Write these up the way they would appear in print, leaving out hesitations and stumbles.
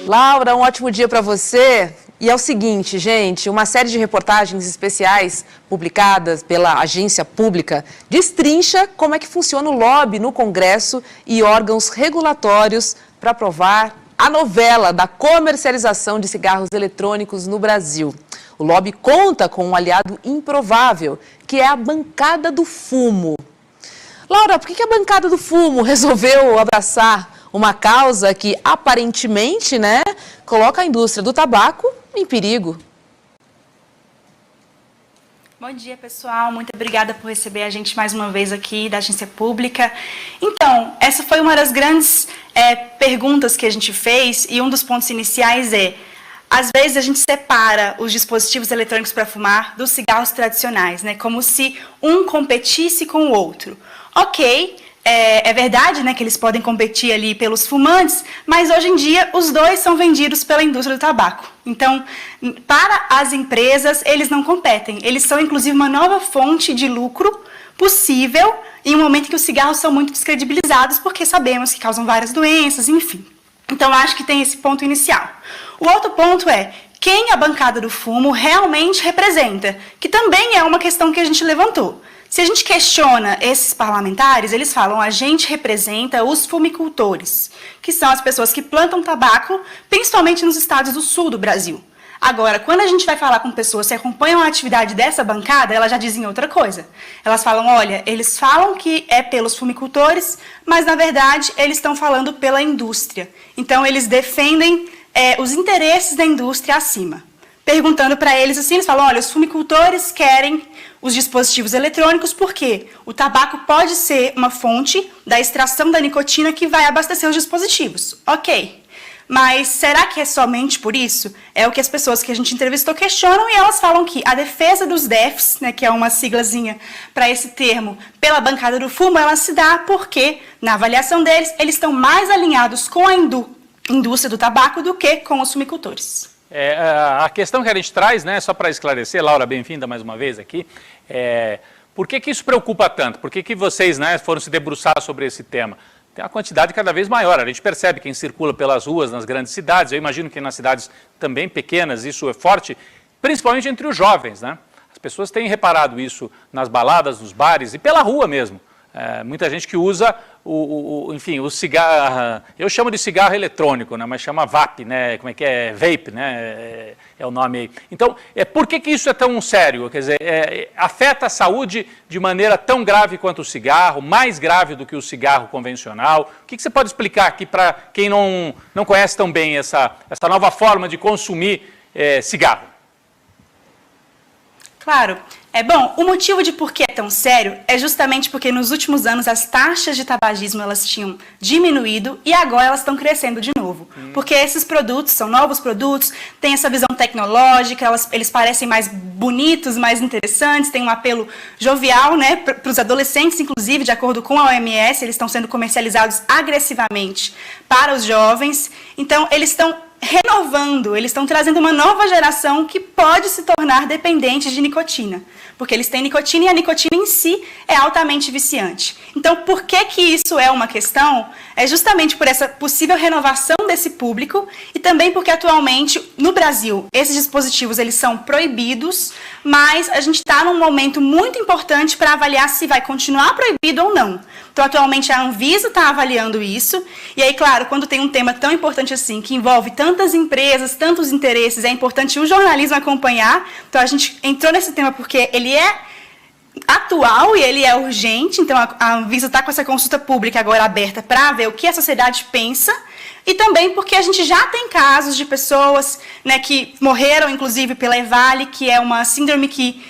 Laura, um ótimo dia para você. E é o seguinte, gente, uma série de reportagens especiais publicadas pela agência pública destrincha como é que funciona o lobby no Congresso e órgãos regulatórios para aprovar a novela da comercialização de cigarros eletrônicos no Brasil. O lobby conta com um aliado improvável, que é a bancada do fumo. Laura, por que a bancada do fumo resolveu abraçar uma causa que, aparentemente, coloca a indústria do tabaco em perigo? Bom dia, pessoal. Muito obrigada por receber a gente mais uma vez aqui da agência pública. Então, essa foi uma das grandes perguntas que a gente fez e um dos pontos iniciais é: às vezes a gente separa os dispositivos eletrônicos para fumar dos cigarros tradicionais, como se um competisse com o outro. Ok, é verdade que eles podem competir ali pelos fumantes, mas hoje em dia os dois são vendidos pela indústria do tabaco. Então, para as empresas, eles não competem. Eles são, inclusive, uma nova fonte de lucro possível em um momento em que os cigarros são muito descredibilizados, porque sabemos que causam várias doenças, enfim. Então, acho que tem esse ponto inicial. O outro ponto é quem a bancada do fumo realmente representa, que também é uma questão que a gente levantou. Se a gente questiona esses parlamentares, eles falam: a gente representa os fumicultores, que são as pessoas que plantam tabaco, principalmente nos estados do sul do Brasil. Agora, quando a gente vai falar com pessoas que acompanham a atividade dessa bancada, elas já dizem outra coisa. Elas falam: olha, eles falam que é pelos fumicultores, mas na verdade eles estão falando pela indústria. Então eles defendem os interesses da indústria acima. Perguntando para eles assim, eles falam: olha, os fumicultores querem os dispositivos eletrônicos porque o tabaco pode ser uma fonte da extração da nicotina que vai abastecer os dispositivos. Ok, mas será que é somente por isso? É o que as pessoas que a gente entrevistou questionam, e elas falam que a defesa dos DEFs, que é uma siglazinha para esse termo, pela bancada do fumo, ela se dá porque, na avaliação deles, eles estão mais alinhados com a indústria do tabaco do que com os fumicultores. A questão que a gente traz, só para esclarecer, Laura, bem-vinda mais uma vez aqui, por que isso preocupa tanto? Por que vocês foram se debruçar sobre esse tema? Tem uma quantidade cada vez maior, a gente percebe quem circula pelas ruas nas grandes cidades, eu imagino que nas cidades também pequenas isso é forte, principalmente entre os jovens, As pessoas têm reparado isso nas baladas, nos bares e pela rua mesmo. Muita gente que usa enfim, o cigarro, eu chamo de cigarro eletrônico, mas chama VAP, como é que é? Vape, é o nome aí. Então, por que isso é tão sério? Quer dizer, afeta a saúde de maneira tão grave quanto o cigarro, mais grave do que o cigarro convencional? O que você pode explicar aqui para quem não conhece tão bem essa nova forma de consumir cigarro? Claro. Bom, o motivo de por que é tão sério é justamente porque nos últimos anos as taxas de tabagismo elas tinham diminuído e agora elas estão crescendo de novo. Porque esses produtos são novos produtos, têm essa visão tecnológica, eles parecem mais bonitos, mais interessantes, têm um apelo jovial, para os adolescentes, inclusive, de acordo com a OMS, eles estão sendo comercializados agressivamente para os jovens. Então, eles estão renovando, eles estão trazendo uma nova geração que pode se tornar dependente de nicotina, porque eles têm nicotina e a nicotina em si é altamente viciante. Então, por que isso é uma questão? É justamente por essa possível renovação desse público e também porque atualmente, no Brasil, esses dispositivos eles são proibidos, mas a gente está num momento muito importante para avaliar se vai continuar proibido ou não. Então, atualmente, a Anvisa está avaliando isso. E aí, claro, quando tem um tema tão importante assim, que envolve tantas empresas, tantos interesses, é importante o jornalismo acompanhar. Então, a gente entrou nesse tema porque ele é atual e ele é urgente. Então, a Anvisa está com essa consulta pública agora aberta para ver o que a sociedade pensa. E também porque a gente já tem casos de pessoas que morreram, inclusive, pela EVALI, que é uma síndrome que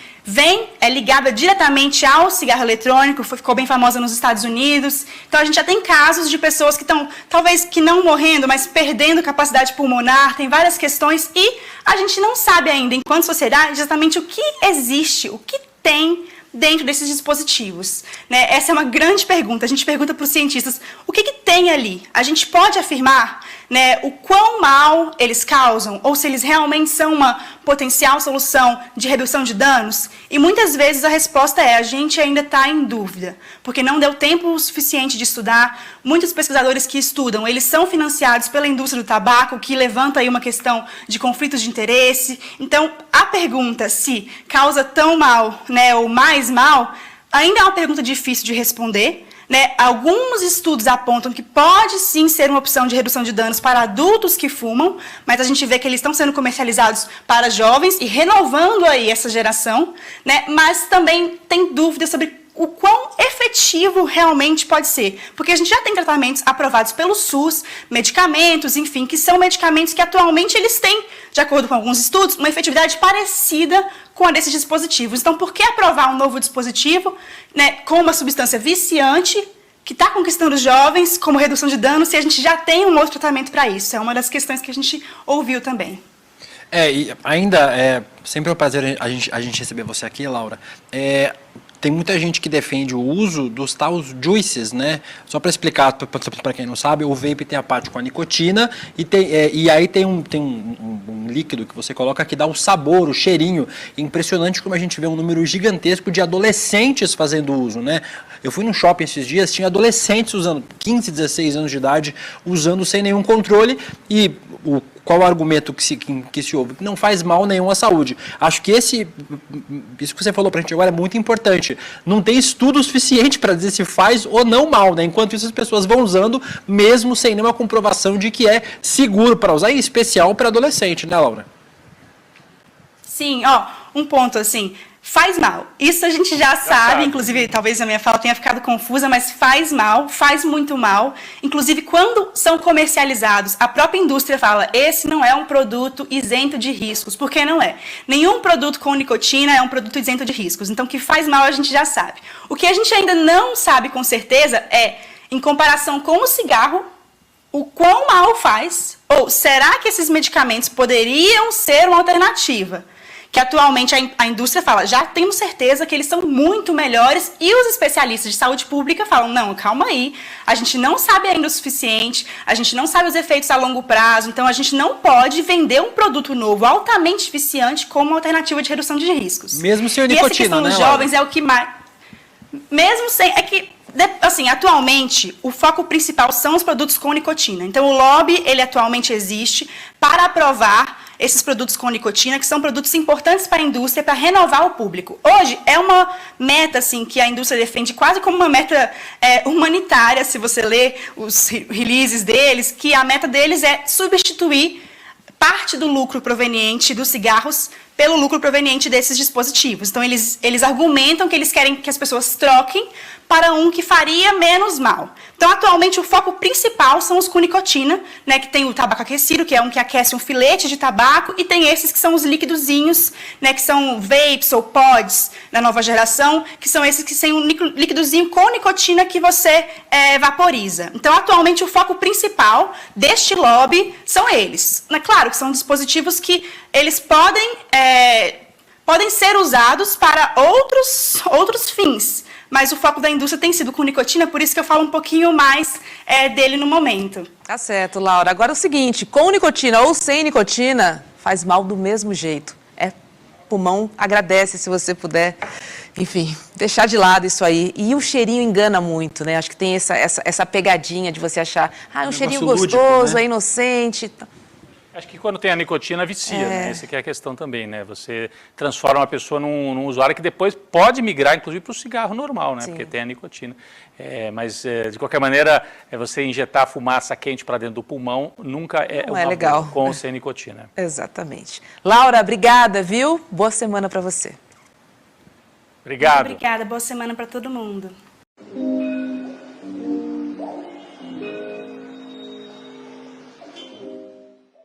é ligada diretamente ao cigarro eletrônico, ficou bem famosa nos Estados Unidos. Então, a gente já tem casos de pessoas que estão, talvez que não morrendo, mas perdendo capacidade pulmonar, tem várias questões, e a gente não sabe ainda, enquanto sociedade, exatamente o que existe, o que tem dentro desses dispositivos. Essa é uma grande pergunta. A gente pergunta para os cientistas, o que tem ali? A gente pode afirmar né, o quão mal eles causam, ou se eles realmente são uma potencial solução de redução de danos? E muitas vezes a resposta é: a gente ainda está em dúvida, porque não deu tempo suficiente de estudar. Muitos pesquisadores que estudam, eles são financiados pela indústria do tabaco, que levanta aí uma questão de conflitos de interesse. Então, a pergunta se causa tão mal, né, ou mais mal, ainda é uma pergunta difícil de responder. Né? Alguns estudos apontam que pode sim ser uma opção de redução de danos para adultos que fumam, mas a gente vê que eles estão sendo comercializados para jovens e renovando aí essa geração, né? Mas também tem dúvidas sobre o quão efetivo realmente pode ser, porque a gente já tem tratamentos aprovados pelo SUS, medicamentos, enfim, que são medicamentos que atualmente eles têm, de acordo com alguns estudos, uma efetividade parecida com a desses dispositivos. Então, por que aprovar um novo dispositivo, né, com uma substância viciante que está conquistando os jovens como redução de danos, se a gente já tem um outro tratamento para isso? É uma das questões que a gente ouviu também. E ainda, sempre é um prazer a gente receber você aqui, Laura. Tem muita gente que defende o uso dos tais juices, né? Só para explicar para quem não sabe, o vape tem a parte com a nicotina e aí tem um líquido que você coloca que dá o sabor, o cheirinho. Impressionante como a gente vê um número gigantesco de adolescentes fazendo uso, né? Eu fui num shopping esses dias, tinha adolescentes usando, 15, 16 anos de idade, usando sem nenhum controle. E qual o argumento que se ouve? Que não faz mal nenhum à saúde. Acho que isso que você falou para a gente agora é muito importante. Não tem estudo suficiente para dizer se faz ou não mal, né? Enquanto isso, as pessoas vão usando, mesmo sem nenhuma comprovação de que é seguro para usar, em especial para adolescente, né, Laura? Sim, um ponto assim, faz mal. Isso a gente já sabe, inclusive, talvez a minha fala tenha ficado confusa, mas faz mal, faz muito mal. Inclusive, quando são comercializados, a própria indústria fala: esse não é um produto isento de riscos, porque não é. Nenhum produto com nicotina é um produto isento de riscos. Então, que faz mal a gente já sabe. O que a gente ainda não sabe com certeza é, em comparação com o cigarro, o quão mal faz, ou será que esses medicamentos poderiam ser uma alternativa? Que atualmente a indústria fala: já temos certeza que eles são muito melhores, e os especialistas de saúde pública falam: não, calma aí, a gente não sabe ainda o suficiente, a gente não sabe os efeitos a longo prazo, então a gente não pode vender um produto novo altamente viciante como uma alternativa de redução de riscos. Mesmo sem nicotina, e essa questão dos jovens é o que mais... Mesmo sem... É que, assim, atualmente, o foco principal são os produtos com nicotina. Então, o lobby, ele atualmente existe para aprovar esses produtos com nicotina, que são produtos importantes para a indústria, para renovar o público. Hoje, é uma meta assim, que a indústria defende quase como uma meta humanitária, se você ler os releases deles, que a meta deles é substituir parte do lucro proveniente dos cigarros pelo lucro proveniente desses dispositivos. Então, eles argumentam que eles querem que as pessoas troquem para um que faria menos mal. Então, atualmente, o foco principal são os com nicotina, né, que tem o tabaco aquecido, que é um que aquece um filete de tabaco, e tem esses que são os liquidozinhos, né, que são vapes ou pods da nova geração, que são esses que têm um liquidozinho com nicotina que você vaporiza. Então, atualmente, o foco principal deste lobby são eles. É claro que são dispositivos que eles podem ser usados para outros fins, mas o foco da indústria tem sido com nicotina, por isso que eu falo um pouquinho mais dele no momento. Tá certo, Laura. Agora é o seguinte, com nicotina ou sem nicotina, faz mal do mesmo jeito. Pulmão agradece se você puder, enfim, deixar de lado isso aí. E o cheirinho engana muito, né? Acho que tem essa pegadinha de você achar, um cheirinho gostoso, lúdico, né? É inocente. Acho que quando tem a nicotina, vicia, né? Essa que é a questão também, né? Você transforma a pessoa num usuário que depois pode migrar, inclusive, para o cigarro normal, né? Sim. Porque tem a nicotina. Mas, de qualquer maneira, você injetar fumaça quente para dentro do pulmão nunca é legal com ou sem nicotina. Exatamente. Laura, obrigada, viu? Boa semana para você. Obrigado. Muito obrigada. Boa semana para todo mundo.